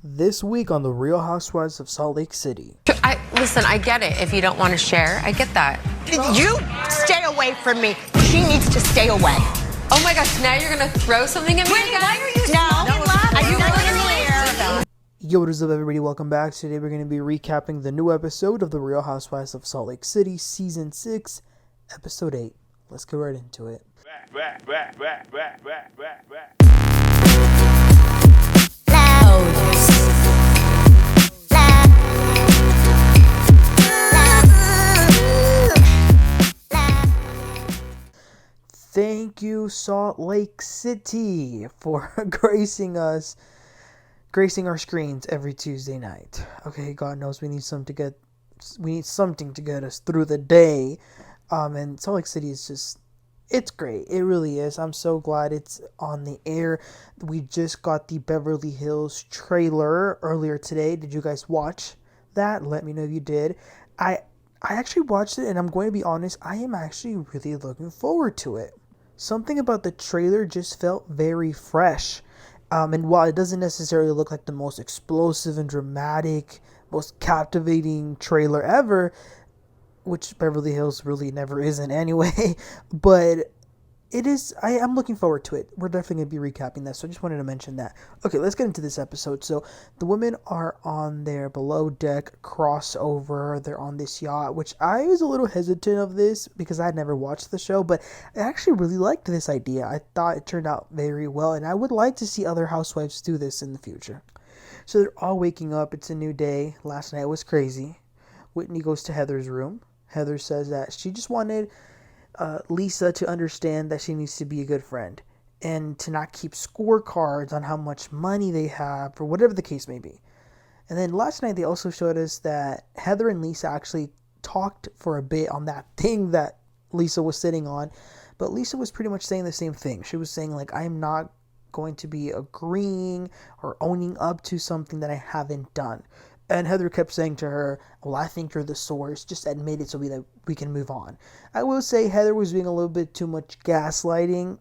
This week on The Real Housewives of Salt Lake City. Listen, I get it. If you don't want to share, I get that. You stay away from me. She needs to stay away. Oh my gosh, now you're going to throw something at me again? Why are you smoking loud? Are you really here? Yo, what is up, everybody? Welcome back. Today we're going to be recapping the new episode of The Real Housewives of Salt Lake City, Season 6, Episode 8. Let's get right into it. Thank you, Salt Lake City, for gracing our screens every Tuesday night. Okay, God knows we need something to get us through the day. And Salt Lake City is just, it's great. It really is. I'm so glad it's on the air. We just got the Beverly Hills trailer earlier today. Did you guys watch that? Let me know if you did. I actually watched it, and I'm going to be honest, I am actually really looking forward to it. Something about the trailer just felt very fresh. And while it doesn't necessarily look like the most explosive and dramatic, most captivating trailer ever, which Beverly Hills really never isn't anyway, but it is, I'm looking forward to it. We're definitely going to be recapping that, so I just wanted to mention that. Okay, let's get into this episode. So the women are on their below deck crossover. They're on this yacht, which I was a little hesitant of this because I had never watched the show, but I actually really liked this idea. I thought it turned out very well, and I would like to see other housewives do this in the future. So they're all waking up. It's a new day. Last night was crazy. Whitney goes to Heather's room. Heather says that she just wanted Lisa to understand that she needs to be a good friend and to not keep scorecards on how much money they have or whatever the case may be. And then last night they also showed us that Heather and Lisa actually talked for a bit on that thing that Lisa was sitting on, but Lisa was pretty much saying the same thing. She was saying, like, I'm not going to be agreeing or owning up to something that I haven't done. And Heather kept saying to her, well, I think you're the source. Just admit it so we can move on. I will say Heather was doing a little bit too much gaslighting.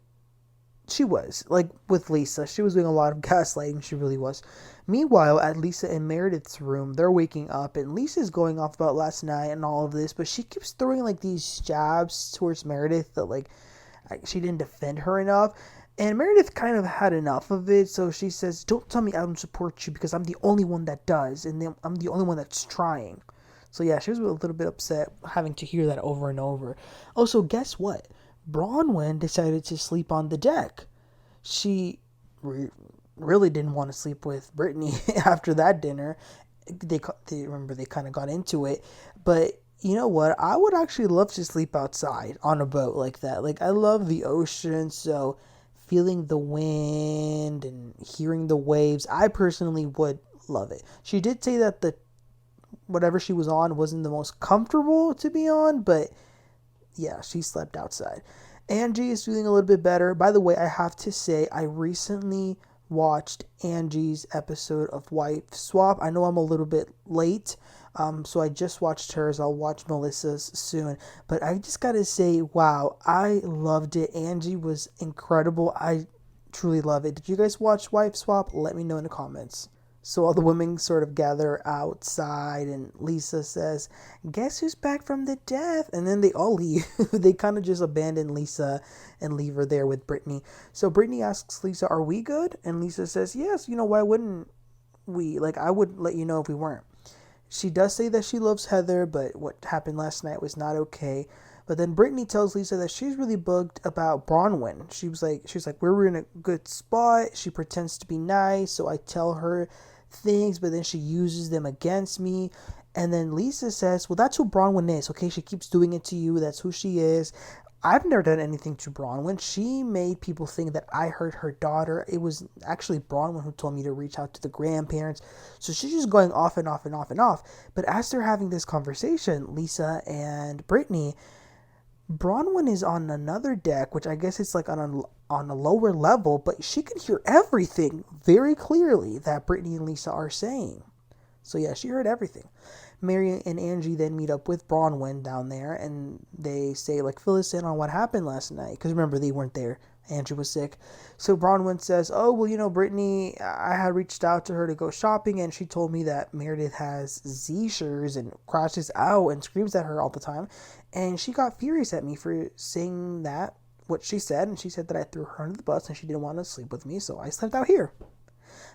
She was. Like with Lisa. She was doing a lot of gaslighting. She really was. Meanwhile, at Lisa and Meredith's room, they're waking up. And Lisa's going off about last night and all of this. But she keeps throwing like these jabs towards Meredith that like she didn't defend her enough. And Meredith kind of had enough of it, so she says, don't tell me I don't support you because I'm the only one that does, and I'm the only one that's trying. So yeah, she was a little bit upset having to hear that over and over. Also, guess what? Bronwyn decided to sleep on the deck. She really didn't want to sleep with Britney after that dinner. They remember they kind of got into it, but you know what? I would actually love to sleep outside on a boat like that. Like, I love the ocean, so feeling the wind and hearing the waves, I personally would love it. She did say that the whatever she was on wasn't the most comfortable to be on, but yeah, she slept outside. Angie is feeling a little bit better. By the way, I have to say, I recently watched Angie's episode of Wife Swap. I know I'm a little bit late, so I just watched hers. I'll watch Melissa's soon, but I just gotta say, wow, I loved it. Angie was incredible. I truly love it. Did you guys watch Wife Swap? Let me know in the comments. So all the women sort of gather outside, and Lisa says, guess who's back from the death? And then they all leave. They kind of just abandon Lisa and leave her there with Britney. So Britney asks Lisa, are we good? And Lisa says, yes, why wouldn't we? Like, I would let you know if we weren't. She does say that she loves Heather, but what happened last night was not okay. But then Britney tells Lisa that she's really bugged about Bronwyn. She was like, we're in a good spot. She pretends to be nice, so I tell her things, but then she uses them against me. And then Lisa says, well, that's who Bronwyn is, okay? She keeps doing it to you. That's who she is. I've never done anything to Bronwyn. She made people think that I hurt her daughter. It was actually Bronwyn who told me to reach out to the grandparents. So she's just going off and off and off and off. But as they're having this conversation, Lisa and Britney, Bronwyn is on another deck, which I guess it's like on a lower level, but she can hear everything very clearly that Britney and Lisa are saying. So yeah, she heard everything. Mary and Angie then meet up with Bronwyn down there, and they say, like, fill us in on what happened last night. Because remember, they weren't there. Angie was sick. So Bronwyn says, oh, well, Britney, I had reached out to her to go shopping, and she told me that Meredith has seizures and crashes out and screams at her all the time. And she got furious at me for saying that, what she said, and she said that I threw her under the bus and she didn't want to sleep with me, so I slept out here.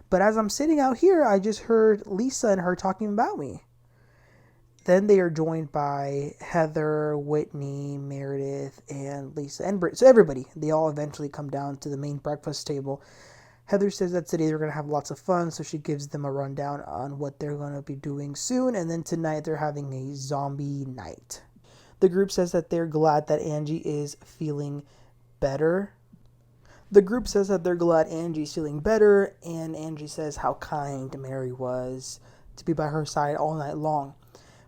But as I'm sitting out here, I just heard Lisa and her talking about me. Then they are joined by Heather, Whitney, Meredith, and Lisa, and Britt. So everybody, they all eventually come down to the main breakfast table. Heather says that today they're going to have lots of fun, so she gives them a rundown on what they're going to be doing soon. And then tonight they're having a zombie night. The group says that they're glad that Angie is feeling better. The group says that they're glad Angie's feeling better, and Angie says how kind Mary was to be by her side all night long.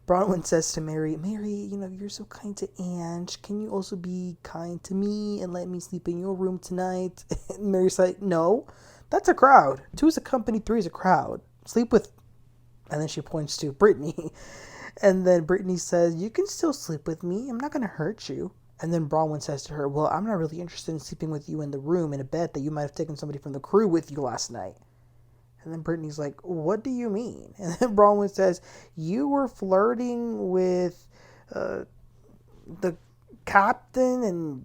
Bronwyn says to Mary, you're so kind to Ange. Can you also be kind to me and let me sleep in your room tonight? And Mary's like, no, that's a crowd. 2 is a company, 3 is a crowd. Sleep with... And then she points to Britney. And then Britney says, you can still sleep with me. I'm not going to hurt you. And then Bronwyn says to her, well, I'm not really interested in sleeping with you in the room in a bed that you might have taken somebody from the crew with you last night. And then Brittany's like, what do you mean? And then Bronwyn says, you were flirting with the captain and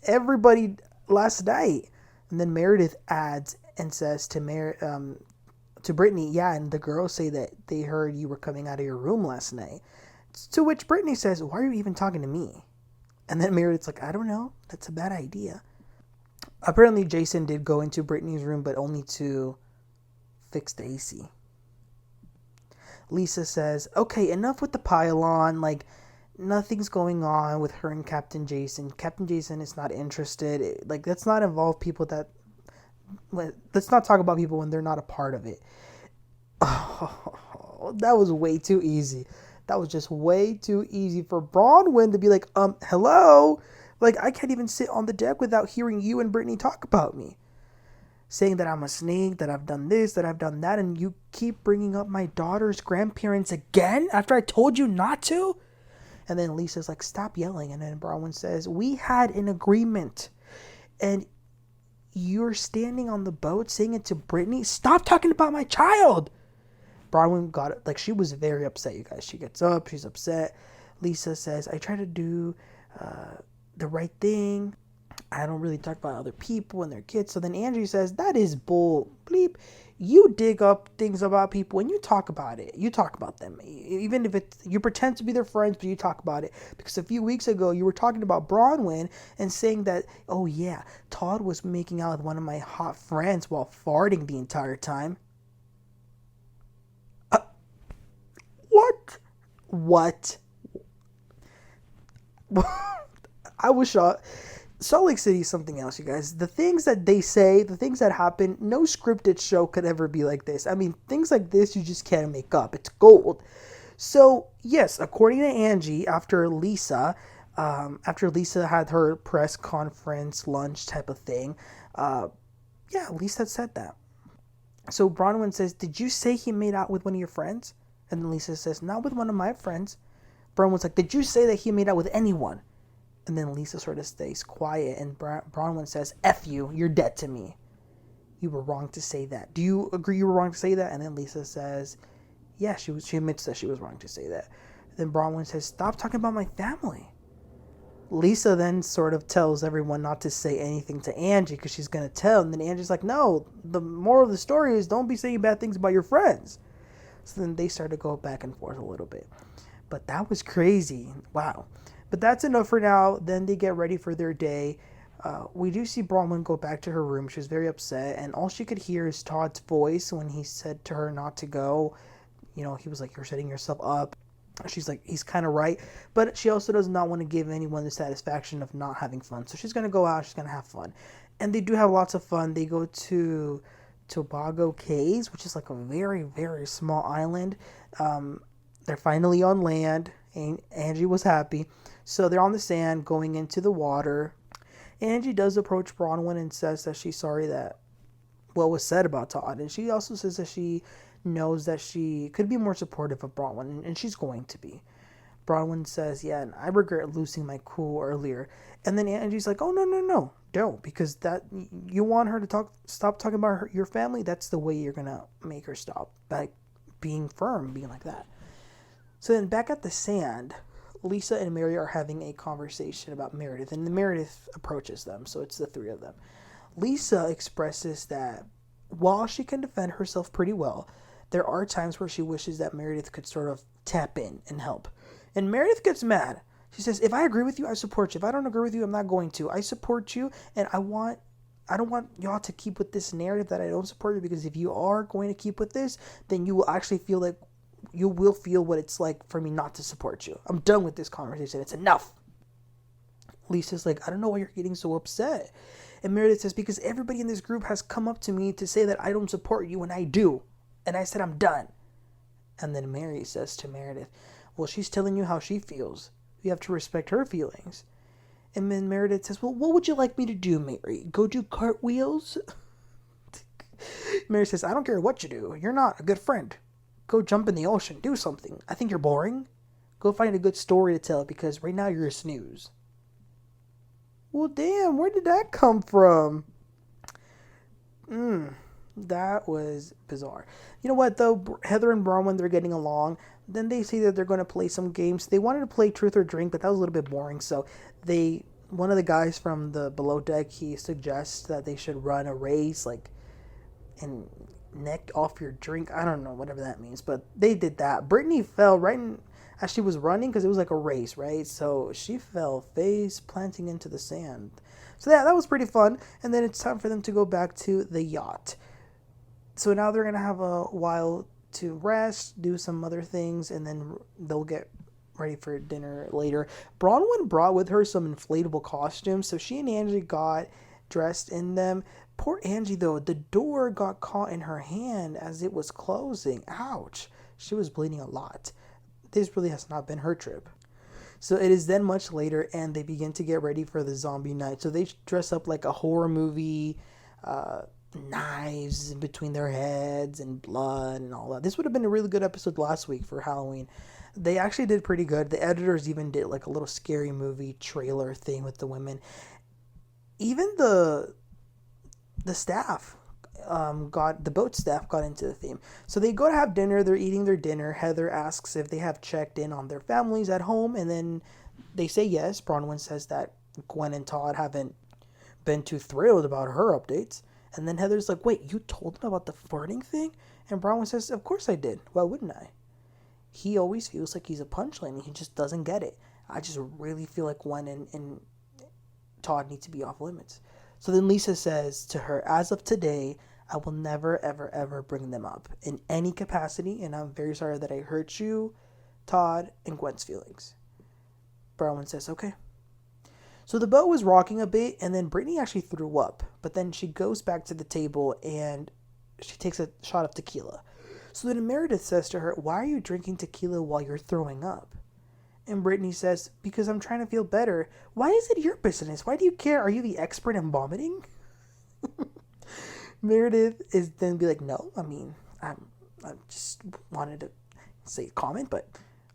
everybody last night. And then Meredith adds and says to Brittany, yeah, and the girls say that they heard you were coming out of your room last night. To which Brittany says, why are you even talking to me? And then Meredith's like, I don't know. That's a bad idea. Apparently Jason did go into Brittany's room, but only to fix the AC. Lisa says, okay, enough with the pile-on. Like, nothing's going on with her and Captain Jason. Captain Jason is not interested. Let's not involve people that... Let's not talk about people when they're not a part of it. Oh, that was way too easy. That was just way too easy for Bronwyn to be like, hello? Like, I can't even sit on the deck without hearing you and Britney talk about me. Saying that I'm a snake, that I've done this, that I've done that, and you keep bringing up my daughter's grandparents again after I told you not to? And then Lisa's like, stop yelling. And then Bronwyn says, we had an agreement. And you're standing on the boat saying it to Britney? Stop talking about my child! Bronwyn got it. Like, she was very upset, you guys. She gets up, she's upset. Lisa says, I try to do the right thing. I don't really talk about other people and their kids. So then Angie says, that is bull bleep. You dig up things about people and you talk about it. You talk about them. Even if you pretend to be their friends, but you talk about it. Because a few weeks ago, you were talking about Bronwyn and saying that, oh yeah, Todd was making out with one of my hot friends while farting the entire time. What? I was shocked. Salt Lake City is something else, you guys. The things that they say, the things that happen, no scripted show could ever be like this. I mean, things like this you just can't make up. It's gold. So, yes, according to Angie, after Lisa had her press conference, lunch type of thing, Lisa said that. So Bronwyn says, did you say he made out with one of your friends? And then Lisa says, not with one of my friends. Bronwyn's like, did you say that he made out with anyone? And then Lisa sort of stays quiet, and Bronwyn says, F you, you're dead to me. You were wrong to say that. Do you agree you were wrong to say that? And then Lisa says, yeah, she admits that she was wrong to say that. And then Bronwyn says, stop talking about my family. Lisa then sort of tells everyone not to say anything to Angie because she's going to tell. And then Angie's like, no, the moral of the story is don't be saying bad things about your friends. So then they start to go back and forth a little bit. But that was crazy. Wow. But that's enough for now. Then they get ready for their day. We do see Bronwyn go back to her room. She was very upset. And all she could hear is Todd's voice when he said to her not to go. You know, he was like, you're setting yourself up. She's like, he's kind of right. But she also does not want to give anyone the satisfaction of not having fun. So she's going to go out. She's going to have fun. And they do have lots of fun. They go to Tobago Cays, which is like a very, very small island. They're finally on land. And Angie was happy. So they're on the sand going into the water. Angie does approach Bronwyn and says that she's sorry that what was said about Todd. And she also says that she knows that she could be more supportive of Bronwyn, and she's going to be. Bronwyn says, yeah, and I regret losing my cool earlier. And then Angie's like, oh, no, don't, because that you want her to stop talking about your family. That's the way you're gonna make her stop, by being firm, being like that. So then back at the sand, Lisa and Mary are having a conversation about Meredith, and Meredith approaches them, so it's the three of them. Lisa expresses that while she can defend herself pretty well, there are times where she wishes that Meredith could sort of tap in and help. And Meredith gets mad. She says, if I agree with you, I support you. If I don't agree with you, I'm not going to. I support you, and I don't want y'all to keep with this narrative that I don't support you, because if you are going to keep with this, then you will actually feel like you will feel what it's like for me not to support you. I'm done with this conversation. It's enough. Lisa's like, I don't know why you're getting so upset. And Meredith says, because everybody in this group has come up to me to say that I don't support you, and I do. And I said, I'm done. And then Mary says to Meredith, well, she's telling you how she feels. You have to respect her feelings. And then Meredith says, well, what would you like me to do, Mary? Go do cartwheels? Mary says, I don't care what you do. You're not a good friend. Go jump in the ocean. Do something. I think you're boring. Go find a good story to tell, because right now you're a snooze. Well, damn, where did that come from? That was bizarre. You know what, though? Heather and Bronwyn, they're getting along. Then they say that they're going to play some games. They wanted to play Truth or Drink, but that was a little bit boring. So one of the guys from the below deck, he suggests that they should run a race, like, and neck off your drink. I don't know, whatever that means. But they did that. Britney fell right as she was running, because it was like a race, right? So she fell face planting into the sand. So yeah, that was pretty fun. And then it's time for them to go back to the yacht. So now they're going to have a while to rest, do some other things, and then they'll get ready for dinner later. Bronwyn brought with her some inflatable costumes, so she and Angie got dressed in them. Poor Angie, though, the door got caught in her hand as it was closing. Ouch. She was bleeding a lot. This really has not been her trip. So it is then much later, and they begin to get ready for the zombie night. So they dress up like a horror movie, knives in between their heads and blood and all that. This would have been a really good episode last week for Halloween. They actually did pretty good. The editors even did like a little scary movie trailer thing with the women. Even the staff the boat staff got into the theme. So they go to have dinner. They're eating their dinner. Heather asks if they have checked in on their families at home, and then they say yes. Bronwyn says that Gwen and Todd haven't been too thrilled about her updates. And then Heather's like, wait, you told him about the flirting thing? And Bronwyn says, of course I did. Why wouldn't I? He always feels like he's a punchline, and he just doesn't get it. I just really feel like Gwen and Todd need to be off limits. So then Lisa says to her, as of today, I will never, ever, ever bring them up in any capacity, and I'm very sorry that I hurt you, Todd, and Gwen's feelings. Bronwyn says, okay. So the boat was rocking a bit, and then Britney actually threw up. But then she goes back to the table, and she takes a shot of tequila. So then Meredith says to her, why are you drinking tequila while you're throwing up? And Britney says, because I'm trying to feel better. Why is it your business? Why do you care? Are you the expert in vomiting? Meredith is then be like, no, I mean, I just wanted to say a comment, but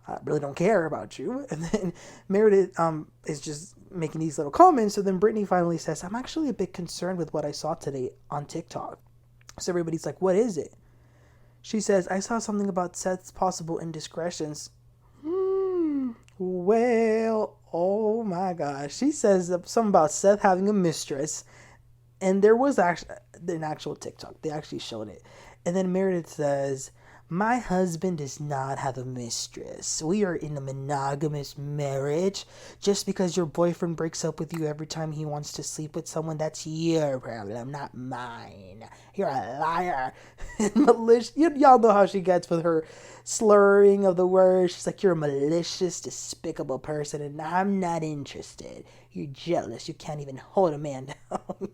I really don't care about you. And then Meredith is just making these little comments. So then Britney finally says, I'm actually a bit concerned with what I saw today on TikTok. So everybody's like, what is it? She says, I saw something about Seth's possible indiscretions. Well, oh my gosh. She says something about Seth having a mistress. And there was actually an actual TikTok. They actually showed it. And then Meredith says, my husband does not have a mistress. We are in a monogamous marriage. Just because your boyfriend breaks up with you every time he wants to sleep with someone, that's your problem, not mine. You're a liar. And malicious. Y'all know how she gets with her slurring of the words. She's like, you're a malicious, despicable person, and I'm not interested. You're jealous. You can't even hold a man down.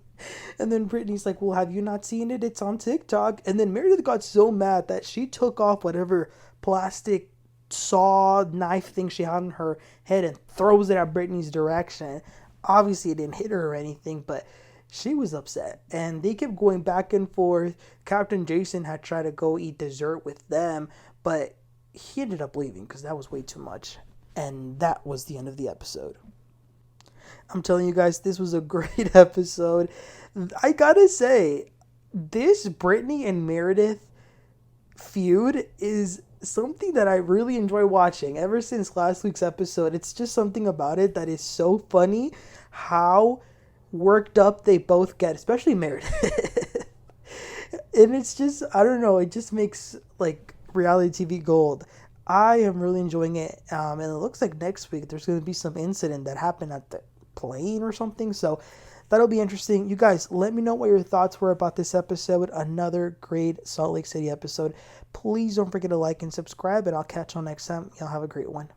And then Britney's like, well, have you not seen it? It's on TikTok. And then Meredith got so mad that she took off whatever plastic saw knife thing she had on her head and throws it at Britney's direction. Obviously, it didn't hit her or anything, but she was upset. And they kept going back and forth. Captain Jason had tried to go eat dessert with them, but he ended up leaving because that was way too much. And that was the end of the episode. I'm telling you guys, this was a great episode. I gotta say, this Britney and Meredith feud is something that I really enjoy watching. Ever since last week's episode, it's just something about it that is so funny. How worked up they both get, especially Meredith. And it's just, I don't know, it just makes like reality TV gold. I am really enjoying it. And it looks like next week there's going to be some incident that happened at the plane or something. So that'll be interesting. You guys, let me know what your thoughts were about this episode. Another great Salt Lake City episode. Please don't forget to like and subscribe, and I'll catch you all next time. Y'all have a great one.